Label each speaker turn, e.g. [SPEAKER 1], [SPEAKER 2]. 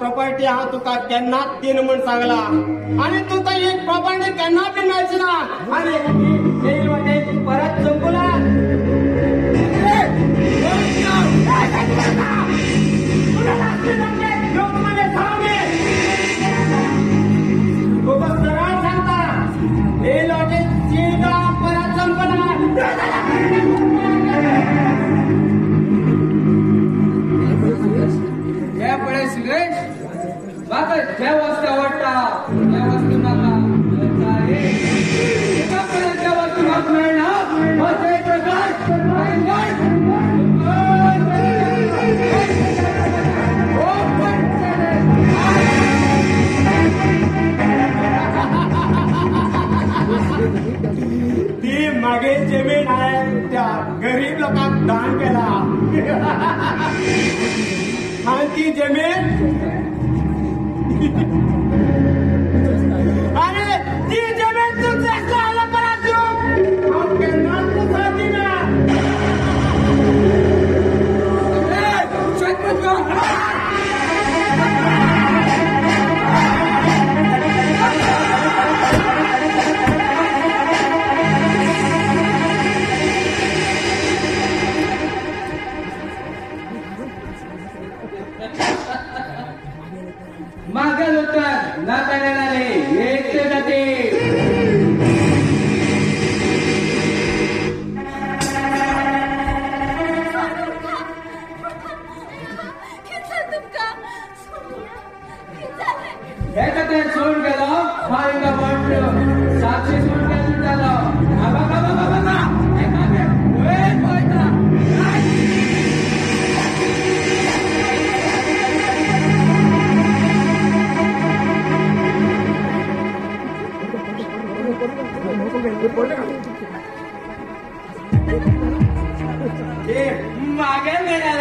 [SPEAKER 1] property हा तुका केन्ना तीन म्हण सांगला आणि तू तर एक प्रॉपर्टी केन्ना बी मेळची ना आणि येईल वाटे परत संपला सरळ सांगता येईल वाटे सीधा परत संपला
[SPEAKER 2] पळे सुरेश बाबा ज्या वस्तू आवडता त्या वस्तू म्हाका ज्या वस्तू म्हाका मेळना प्रकाश
[SPEAKER 1] ती मागे जमीन आहे त्या गरीब लोकांक दान केला आणि ती जमीन अरे ती जमीन तुमच्या आला परत देऊ केन्ना तुझा दिना
[SPEAKER 2] मागल उत्तर नाता येणारे येते जाते सोडून गेलो साक्षी सोडून गेलो झालो मागे मिळाला